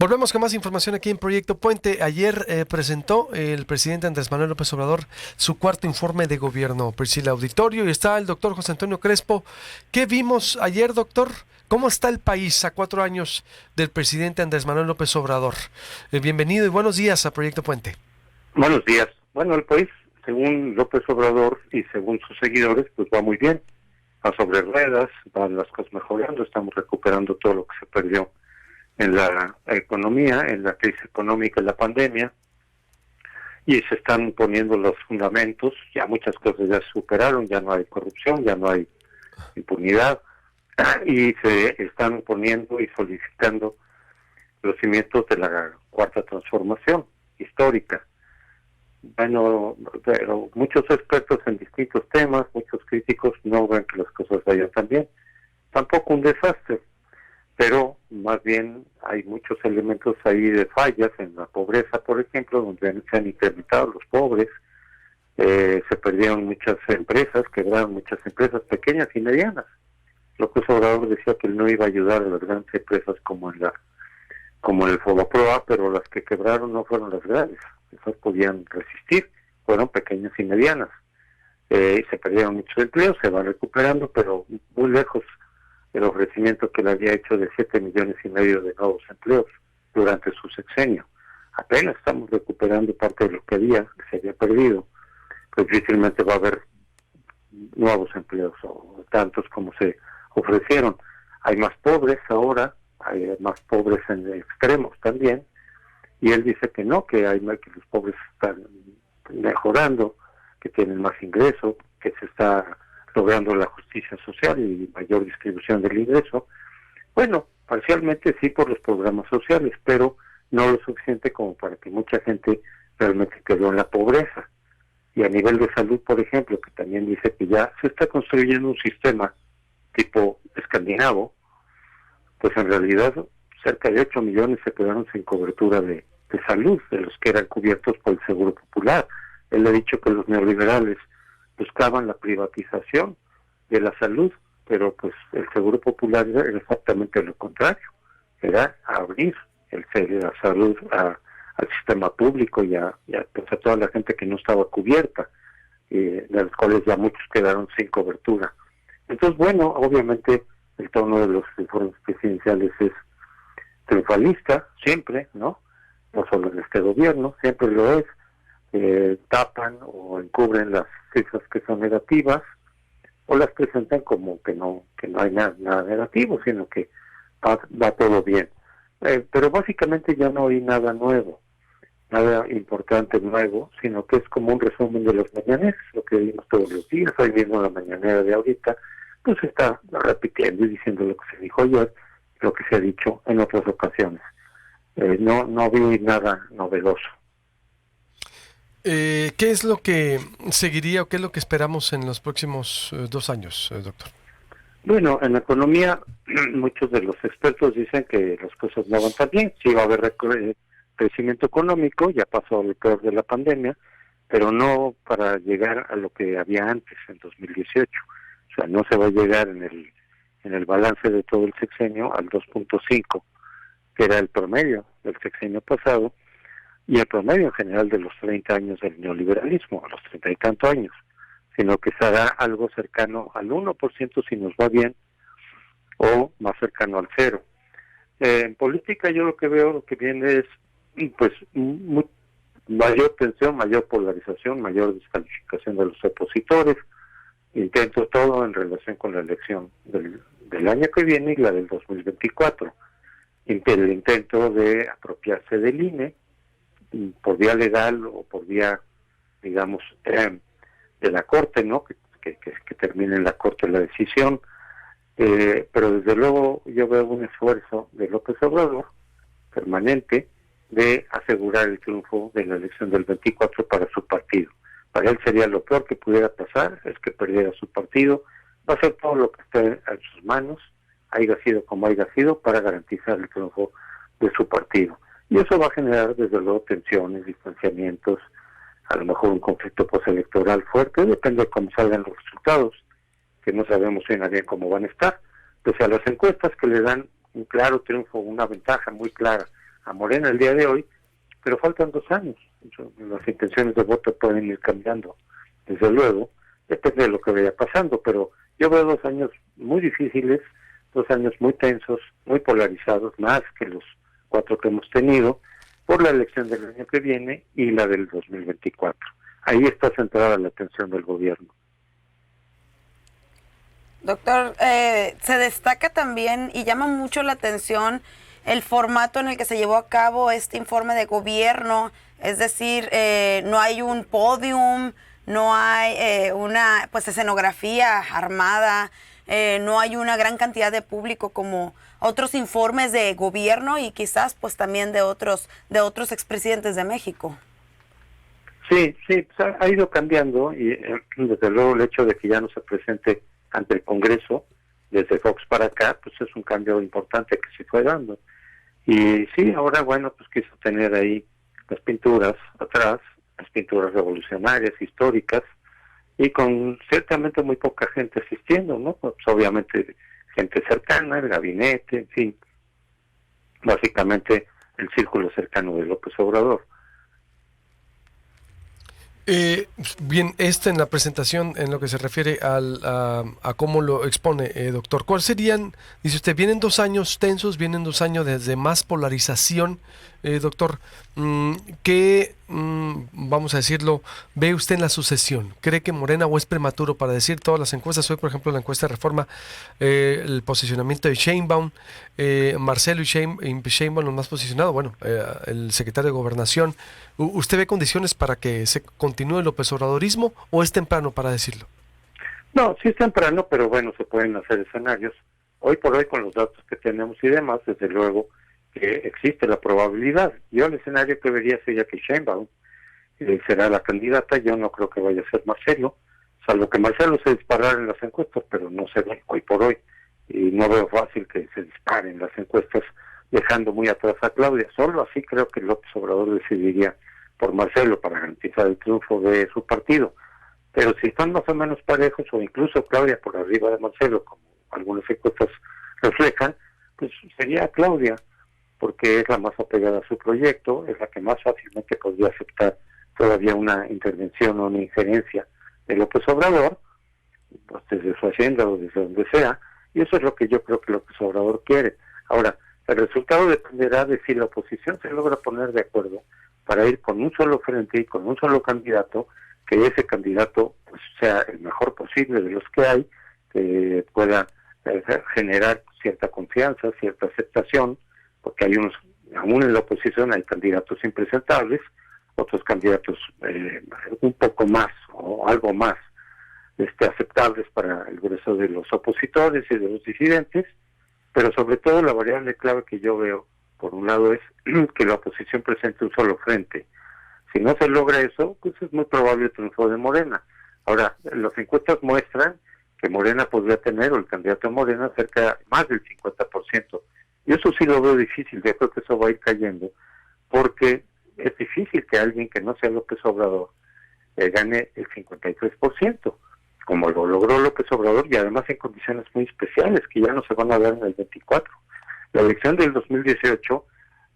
Volvemos con más información aquí en Proyecto Puente. Ayer presentó el presidente Andrés Manuel López Obrador su cuarto informe de gobierno, Priscila Auditorio, y está el doctor José Antonio Crespo. ¿Qué vimos ayer, doctor? ¿Cómo está el país a 4 años del presidente Andrés Manuel López Obrador? Bienvenido y buenos días a Proyecto Puente. Buenos días. Bueno, el país, según López Obrador y según sus seguidores, pues va muy bien. Va sobre ruedas, van las cosas mejorando, estamos recuperando todo lo que se perdió en la economía, en la crisis económica, en la pandemia, y se están poniendo los fundamentos. Ya muchas cosas ya se superaron, ya no hay corrupción, ya no hay impunidad, y se están poniendo y solicitando los cimientos de la cuarta transformación histórica. Bueno, pero muchos expertos en distintos temas, muchos críticos no ven que las cosas vayan tan bien. Tampoco un desastre, pero más bien hay muchos elementos ahí de fallas en la pobreza, por ejemplo, donde se han incrementado los pobres, se perdieron muchas empresas, quebraron muchas empresas pequeñas y medianas. López Obrador decía que él no iba a ayudar a las grandes empresas como en el Fobaproa, pero las que quebraron no fueron las grandes, esas podían resistir, fueron pequeñas y medianas. Se perdieron muchos empleos, se van recuperando, pero muy lejos el ofrecimiento que le había hecho de 7,5 millones de nuevos empleos durante su sexenio. Apenas estamos recuperando parte de lo que se había perdido, pues difícilmente va a haber nuevos empleos o tantos como se ofrecieron. Hay más pobres ahora, hay más pobres en extremos también, y él dice que no, que los pobres están mejorando, que tienen más ingreso, que se está logrando la justicia social y mayor distribución del ingreso. Bueno, parcialmente sí por los programas sociales, pero no lo suficiente como para que mucha gente realmente quedó en la pobreza. Y a nivel de salud, por ejemplo, que también dice que ya se está construyendo un sistema tipo escandinavo, pues en realidad cerca de 8 millones se quedaron sin cobertura de salud, de los que eran cubiertos por el Seguro Popular. Él ha dicho que los neoliberales buscaban la privatización de la salud, pero pues el Seguro Popular era exactamente lo contrario, era abrir la salud al sistema público y pues a toda la gente que no estaba cubierta, de los cuales ya muchos quedaron sin cobertura. Entonces, bueno, obviamente el tono de los informes presidenciales es triunfalista, siempre, ¿no? No solo en este gobierno, siempre lo es. Tapan o encubren las cifras que son negativas o las presentan como que no hay nada negativo, sino que va todo bien. Pero básicamente ya no hay nada nuevo, nada importante nuevo, sino que es como un resumen de los mañaneros, lo que vimos todos los días. Hoy mismo la mañanera de ahorita, pues está repitiendo y diciendo lo que se dijo ayer, lo que se ha dicho en otras ocasiones. No vi nada novedoso. ¿Qué es lo que seguiría o qué es lo que esperamos en los próximos 2 años, doctor? Bueno, en economía muchos de los expertos dicen que las cosas no van tan bien. Sí va a haber crecimiento económico, ya pasó el peor de la pandemia, pero no para llegar a lo que había antes, en 2018. O sea, no se va a llegar en el balance de todo el sexenio al 2.5, que era el promedio del sexenio pasado, y el promedio en general de los 30 años del neoliberalismo, a los 30 y tantos años, sino que será algo cercano al 1% si nos va bien, o más cercano al 0. En política yo lo que veo, lo que viene es pues mayor tensión, mayor polarización, mayor descalificación de los opositores, intento todo en relación con la elección del año que viene y la del 2024. El intento de apropiarse del INE, por vía legal o por vía, digamos, de la Corte, ¿no? Que termine en la Corte la decisión. Pero desde luego yo veo un esfuerzo de López Obrador permanente de asegurar el triunfo de la elección del 24 para su partido. Para él sería lo peor que pudiera pasar, es que perdiera su partido. Va a hacer todo lo que esté en sus manos, haya sido como haya sido, para garantizar el triunfo de su partido. Y eso va a generar, desde luego, tensiones, distanciamientos, a lo mejor un conflicto postelectoral fuerte, depende de cómo salgan los resultados, que no sabemos bien a bien cómo van a estar, pese a las encuestas que le dan un claro triunfo, una ventaja muy clara a Morena el día de hoy, pero faltan 2 años. Las intenciones de voto pueden ir cambiando, desde luego, depende de lo que vaya pasando, pero yo veo 2 años muy difíciles, 2 años muy tensos, muy polarizados, más que los 4 que hemos tenido, por la elección del año que viene y la del 2024. Ahí está centrada la atención del gobierno. Doctor, se destaca también y llama mucho la atención el formato en el que se llevó a cabo este informe de gobierno, es decir, no hay un podium, no hay una escenografía armada, no hay una gran cantidad de público como otros informes de gobierno y quizás pues también de otros expresidentes de México. Sí, pues ha ido cambiando y desde luego el hecho de que ya no se presente ante el Congreso desde Fox para acá, pues es un cambio importante que se fue dando. Y sí, ahora bueno, pues quiso tener ahí las pinturas atrás, las pinturas revolucionarias, históricas, y con ciertamente muy poca gente asistiendo, ¿no? Pues obviamente gente cercana, el gabinete, en fin, básicamente el círculo cercano de López Obrador. Bien, en la presentación, en lo que se refiere a cómo lo expone, doctor, ¿cuáles serían, dice usted, vienen 2 años tensos, vienen 2 años desde más polarización, doctor, ¿qué, vamos a decirlo, ve usted en la sucesión? ¿Cree que Morena o es prematuro para decir todas las encuestas? Hoy, por ejemplo, la encuesta de Reforma, el posicionamiento de Sheinbaum, Marcelo y Sheinbaum los más posicionados, bueno, el secretario de Gobernación. ¿Usted ve condiciones para que se continúe el López Obradorismo o es temprano para decirlo? No, sí es temprano, pero bueno, se pueden hacer escenarios. Hoy por hoy, con los datos que tenemos y demás, desde luego que existe la probabilidad. Yo el escenario que vería sería que Sheinbaum será la candidata. Yo no creo que vaya a ser Marcelo, salvo que Marcelo se disparara en las encuestas, pero no se ve hoy por hoy. Y no veo fácil que se disparen las encuestas dejando muy atrás a Claudia. Solo así creo que López Obrador decidiría por Marcelo para garantizar el triunfo de su partido. Pero si están más o menos parejos, o incluso Claudia por arriba de Marcelo, como algunas encuestas reflejan, pues sería Claudia, porque es la más apegada a su proyecto, es la que más fácilmente podría aceptar todavía una intervención o una injerencia de López Obrador, pues desde su hacienda o desde donde sea, y eso es lo que yo creo que López Obrador quiere. Ahora, el resultado dependerá de si la oposición se logra poner de acuerdo para ir con un solo frente y con un solo candidato, que ese candidato pues sea el mejor posible de los que hay, que pueda generar cierta confianza, cierta aceptación, porque hay unos, aún en la oposición hay candidatos impresentables, otros candidatos un poco más o algo más aceptables para el grueso de los opositores y de los disidentes, pero sobre todo la variable clave que yo veo, por un lado, es que la oposición presente un solo frente. Si no se logra eso, pues es muy probable el triunfo de Morena. Ahora, las encuestas muestran que Morena podría tener, o el candidato de Morena, cerca más del 50%. Y eso sí lo veo difícil, yo creo que eso va a ir cayendo, porque es difícil que alguien que no sea López Obrador gane el 53%, como lo logró López Obrador, y además en condiciones muy especiales que ya no se van a dar en el 24. La elección del 2018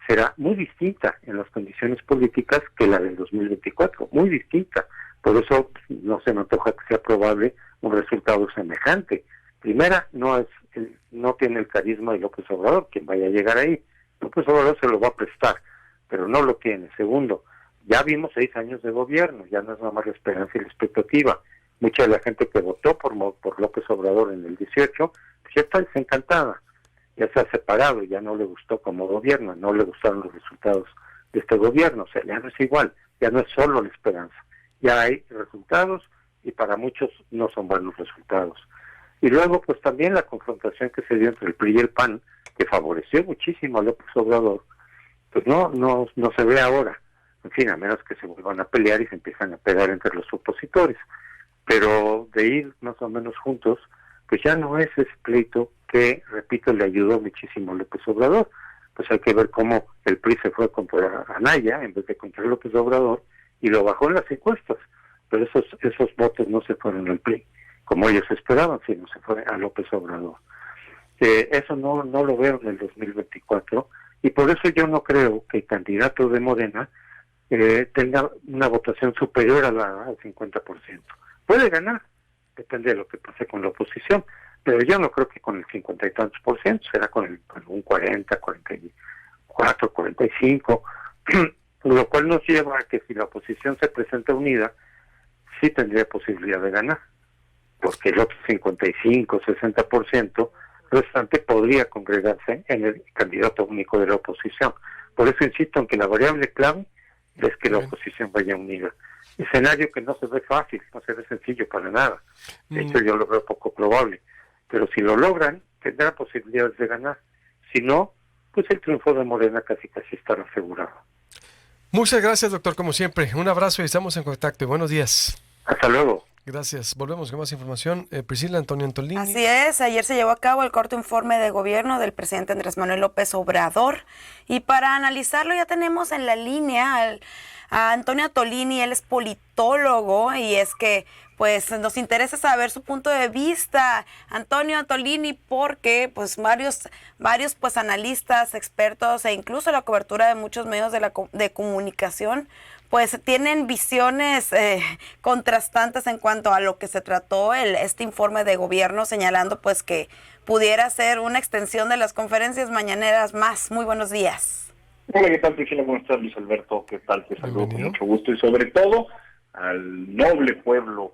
será muy distinta en las condiciones políticas que la del 2024, muy distinta. Por eso no se me antoja que sea probable un resultado semejante. Primera, no tiene el carisma de López Obrador, quien vaya a llegar ahí. López Obrador se lo va a prestar, pero no lo tiene. Segundo, ya vimos 6 años de gobierno, ya no es nada más la esperanza y la expectativa. Mucha de la gente que votó por López Obrador en el 18, pues ya está desencantada, ya se ha separado, ya no le gustó como gobierno, no le gustaron los resultados de este gobierno, o sea, ya no es igual, ya no es solo la esperanza, ya hay resultados y para muchos no son buenos resultados. Y luego, pues también la confrontación que se dio entre el PRI y el PAN, que favoreció muchísimo a López Obrador, pues no se ve ahora, en fin, a menos que se vuelvan a pelear y se empiezan a pegar entre los opositores. Pero de ir más o menos juntos, pues ya no es ese pleito que, repito, le ayudó muchísimo a López Obrador. Pues hay que ver cómo el PRI se fue contra Anaya en vez de contra López Obrador y lo bajó en las encuestas. Pero esos votos no se fueron al PRI, como ellos esperaban, sino se fue a López Obrador. Eso no lo veo en el 2024 Y por eso yo no creo que el candidato de Morena tenga una votación superior al 50%. Puede ganar, depende de lo que pase con la oposición, pero yo no creo que con el 50 y tantos por ciento, será con un 40, 44, 45, lo cual nos lleva a que si la oposición se presenta unida, sí tendría posibilidad de ganar, porque el otro 55, 60% restante podría congregarse en el candidato único de la oposición. Por eso insisto en que la variable clave es que la oposición vaya unida. Escenario que no se ve fácil, no se ve sencillo para nada. De hecho, yo lo veo poco probable. Pero si lo logran, tendrán posibilidades de ganar. Si no, pues el triunfo de Morena casi estará asegurado. Muchas gracias, doctor, como siempre. Un abrazo y estamos en contacto. Buenos días. Hasta luego. Gracias. Volvemos con más información. Priscila, Antonio Antolini. Así es, ayer se llevó a cabo el corto informe de gobierno del presidente Andrés Manuel López Obrador. Y para analizarlo ya tenemos en la línea a Antonio Antolini. Él es politólogo y es que pues nos interesa saber su punto de vista, Antonio Antolini, porque pues varios pues analistas, expertos e incluso la cobertura de muchos medios de comunicación pues tienen visiones contrastantes en cuanto a lo que se trató este informe de gobierno, señalando pues que pudiera ser una extensión de las conferencias mañaneras más. Muy buenos días. Hola, ¿qué tal, Priscila? ¿Cómo estás, Luis Alberto? ¿Qué tal? Te saludo con mucho gusto y sobre todo al noble pueblo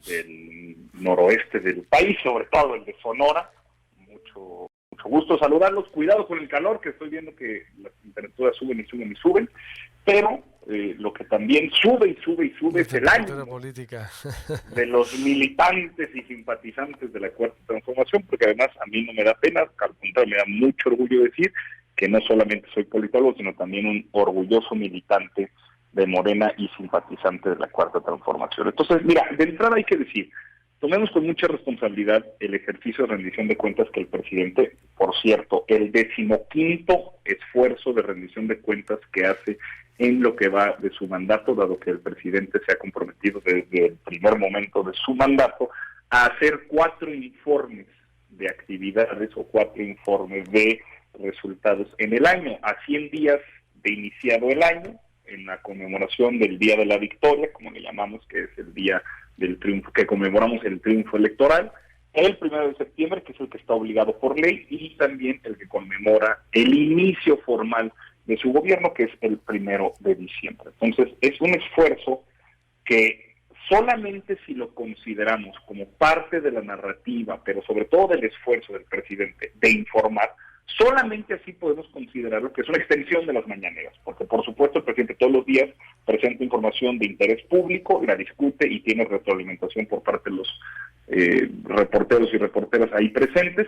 del noroeste del país, sobre todo el de Sonora. Mucho gusto saludarlos. Cuidado con el calor, que estoy viendo que las temperaturas suben y suben y suben, pero lo que también sube es el ánimo política de los militantes y simpatizantes de la Cuarta Transformación, porque además a mí no me da pena, al contrario, me da mucho orgullo decir que no solamente soy politólogo, sino también un orgulloso militante de Morena y simpatizante de la Cuarta Transformación. Entonces, mira, de entrada hay que decir, tomemos con mucha responsabilidad el ejercicio de rendición de cuentas que el presidente, por cierto, el 15º esfuerzo de rendición de cuentas que hace en lo que va de su mandato, dado que el presidente se ha comprometido desde el primer momento de su mandato a hacer 4 informes de actividades o 4 informes de resultados en el año, a 100 días de iniciado el año, en la conmemoración del Día de la Victoria, como le llamamos, que es el día del triunfo, que conmemoramos el triunfo electoral, el 1 de septiembre, que es el que está obligado por ley, y también el que conmemora el inicio formal de su gobierno, que es el 1 de diciembre. Entonces, es un esfuerzo que solamente si lo consideramos como parte de la narrativa, pero sobre todo del esfuerzo del presidente de informar, solamente así podemos considerarlo que es una extensión de las mañaneras, porque por supuesto el presidente todos los días presenta información de interés público, la discute y tiene retroalimentación por parte de los reporteros y reporteras ahí presentes.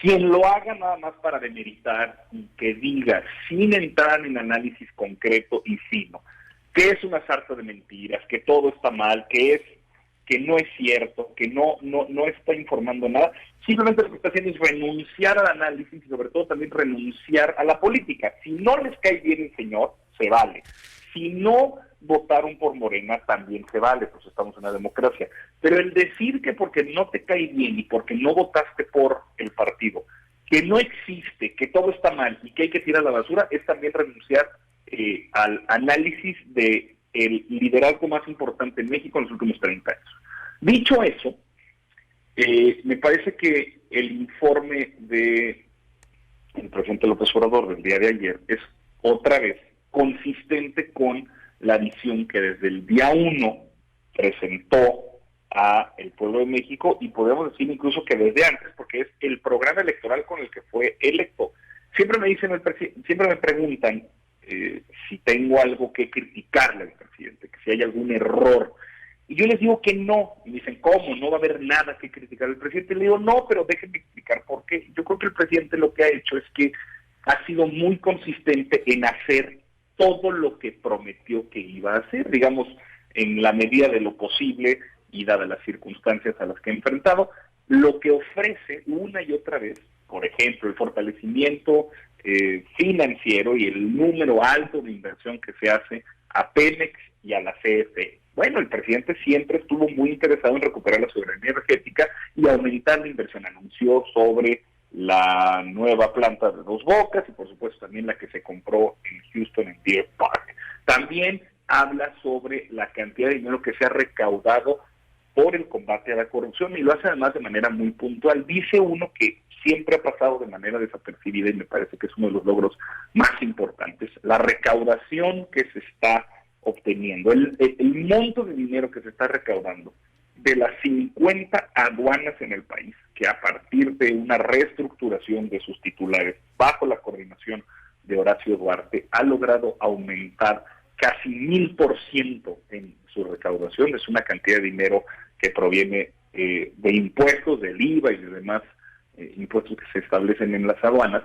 Quien lo haga nada más para demeritar y que diga, sin entrar en análisis concreto y fino, que es una sarta de mentiras, que todo está mal, que no es cierto, que no está informando nada, simplemente lo que está haciendo es renunciar al análisis y sobre todo también renunciar a la política. Si no les cae bien el señor, se vale. Si no votaron por Morena, también se vale, pues estamos en una democracia. Pero el decir que porque no te cae bien y porque no votaste por el partido, que no existe, que todo está mal y que hay que tirar a la basura, es también renunciar al análisis de el liderazgo más importante en México en los últimos 30 años. Dicho eso, me parece que el informe del presidente López Obrador del día de ayer es otra vez consistente con la visión que desde el día 1 presentó a el pueblo de México, y podemos decir incluso que desde antes, porque es el programa electoral con el que fue electo. Siempre me preguntan si tengo algo que criticarle al presidente, que si hay algún error. Y yo les digo que no. Y me dicen, ¿cómo? No va a haber nada que criticar al presidente. Le digo, no, pero déjenme explicar por qué. Yo creo que el presidente lo que ha hecho es que ha sido muy consistente en hacer todo lo que prometió que iba a hacer, digamos, en la medida de lo posible y dadas las circunstancias a las que ha enfrentado, lo que ofrece una y otra vez, por ejemplo, el fortalecimiento financiero y el número alto de inversión que se hace a Pemex y a la CFE. Bueno, el presidente siempre estuvo muy interesado en recuperar la soberanía energética y aumentar la inversión. Anunció sobre la nueva planta de Dos Bocas y por supuesto también la que se compró en Houston en Deer Park. También habla sobre la cantidad de dinero que se ha recaudado por el combate a la corrupción y lo hace además de manera muy puntual. Dice uno que siempre ha pasado de manera desapercibida y me parece que es uno de los logros más importantes, la recaudación que se está obteniendo, el monto de dinero que se está recaudando de las 50 aduanas en el país, que a partir de una reestructuración de sus titulares bajo la coordinación de Horacio Duarte ha logrado aumentar casi 1000% en su recaudación. Es una cantidad de dinero que proviene de impuestos, del IVA y de demás impuestos que se establecen en las aduanas.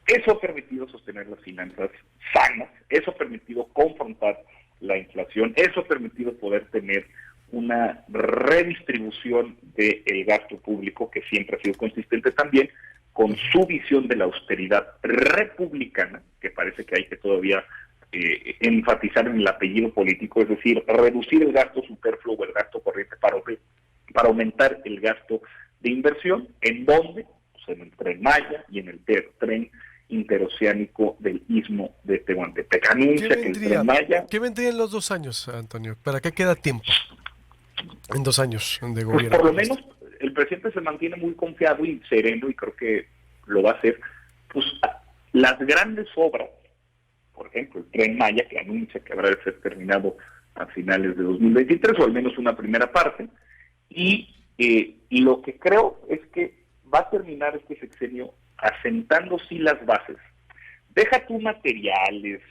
Eso ha permitido sostener las finanzas sanas, eso ha permitido confrontar la inflación, eso ha permitido poder tener una redistribución del gasto público que siempre ha sido consistente también con su visión de la austeridad republicana, que parece que hay que todavía enfatizar en el apellido político, es decir, reducir el gasto superfluo o el gasto corriente para aumentar el gasto de inversión. ¿En dónde? Pues en el Tren Maya y en el tren interoceánico del Istmo de Tehuantepec. Anuncia que el Tren Maya... ¿Qué vendría en los 2 años, Antonio? ¿Para qué queda tiempo en 2 años de gobierno? Pues por lo menos el presidente se mantiene muy confiado y sereno y creo que lo va a hacer. Pues las grandes obras, por ejemplo, el Tren Maya, que anuncia que habrá de ser terminado a finales de 2023, o al menos una primera parte, y lo que creo es que va a terminar este sexenio asentando sí las bases. Deja tú materiales,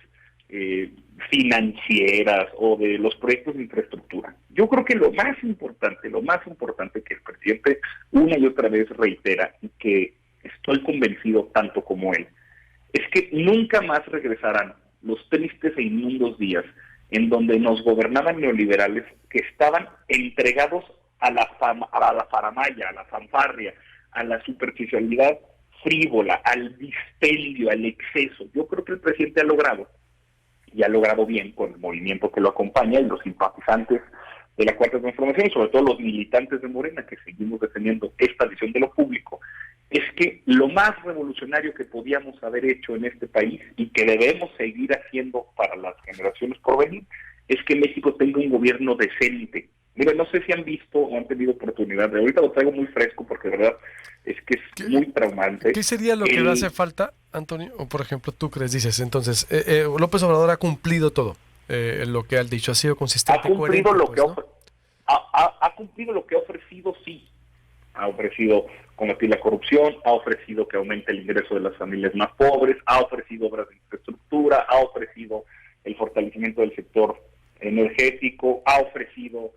financieras o de los proyectos de infraestructura. Yo creo que lo más importante que el presidente una y otra vez reitera y que estoy convencido tanto como él, es que nunca más regresarán los tristes e inmundos días en donde nos gobernaban neoliberales que estaban entregados a la faramaya, a la fanfarria, a la superficialidad frívola, al dispendio, al exceso. Yo creo que el presidente ha logrado bien con el movimiento que lo acompaña y los simpatizantes de la Cuarta Transformación y sobre todo los militantes de Morena que seguimos defendiendo esta visión de lo público, es que lo más revolucionario que podíamos haber hecho en este país y que debemos seguir haciendo para las generaciones por venir es que México tenga un gobierno decente. Mira, no sé si han visto o han tenido oportunidad, de ahorita lo traigo muy fresco porque de verdad es que es muy traumante. ¿Qué sería lo que le hace falta, Antonio? O por ejemplo, tú crees, dices, entonces, López Obrador ha cumplido todo lo que ha dicho, ha sido consistente, ha cumplido coherente, lo que ha cumplido lo que ha ofrecido, sí. Ha ofrecido combatir la corrupción, ha ofrecido que aumente el ingreso de las familias más pobres, ha ofrecido obras de infraestructura, ha ofrecido el fortalecimiento del sector energético, ha ofrecido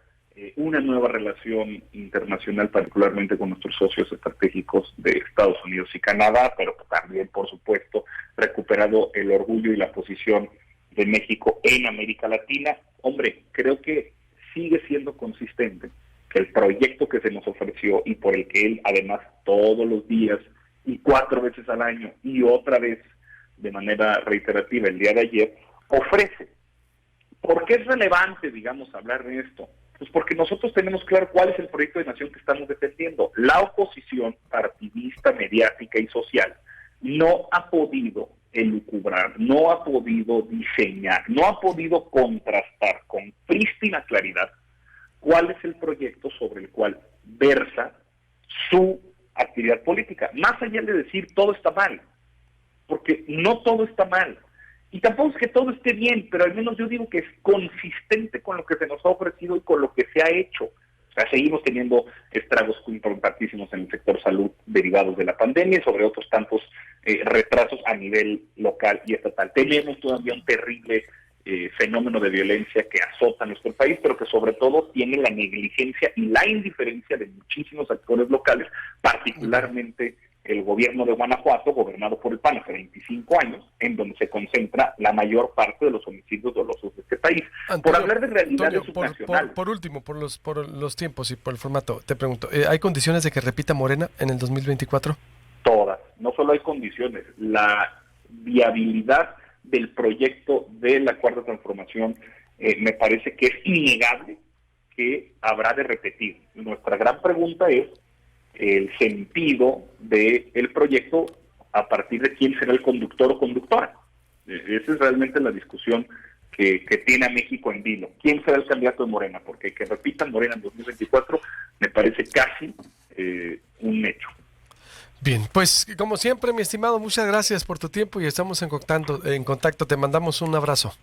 una nueva relación internacional, particularmente con nuestros socios estratégicos de Estados Unidos y Canadá, pero también, por supuesto, recuperado el orgullo y la posición de México en América Latina. Hombre, creo que sigue siendo consistente que el proyecto que se nos ofreció y por el que él, además, todos los días y 4 veces al año y otra vez de manera reiterativa el día de ayer, ofrece. ¿Por qué es relevante, digamos, hablar de esto? Pues porque nosotros tenemos claro cuál es el proyecto de nación que estamos defendiendo. La oposición partidista, mediática y social no ha podido elucubrar, no ha podido diseñar, no ha podido contrastar con prístina claridad cuál es el proyecto sobre el cual versa su actividad política. Más allá de decir todo está mal, porque no todo está mal. Y tampoco es que todo esté bien, pero al menos yo digo que es consistente con lo que se nos ha ofrecido y con lo que se ha hecho. O sea, seguimos teniendo estragos importantísimos en el sector salud derivados de la pandemia y sobre otros tantos retrasos a nivel local y estatal. Tenemos todavía un terrible fenómeno de violencia que azota a nuestro país, pero que sobre todo tiene la negligencia y la indiferencia de muchísimos actores locales, particularmente el gobierno de Guanajuato, gobernado por el PAN hace 25 años, en donde se concentra la mayor parte de los homicidios dolosos de este país. Antonio, por hablar de realidades subnacionales. Por último, por los tiempos y por el formato, te pregunto, ¿hay condiciones de que repita Morena en el 2024? Todas. No solo hay condiciones, la viabilidad del proyecto de la Cuarta Transformación me parece que es innegable que habrá de repetir. Nuestra gran pregunta es el sentido del proyecto a partir de quién será el conductor o conductora. Esa es realmente la discusión que tiene a México en vilo. ¿Quién será el candidato de Morena? Porque que repitan Morena en 2024 me parece casi un hecho. Bien, pues como siempre, mi estimado, muchas gracias por tu tiempo y estamos en contacto. Te mandamos un abrazo.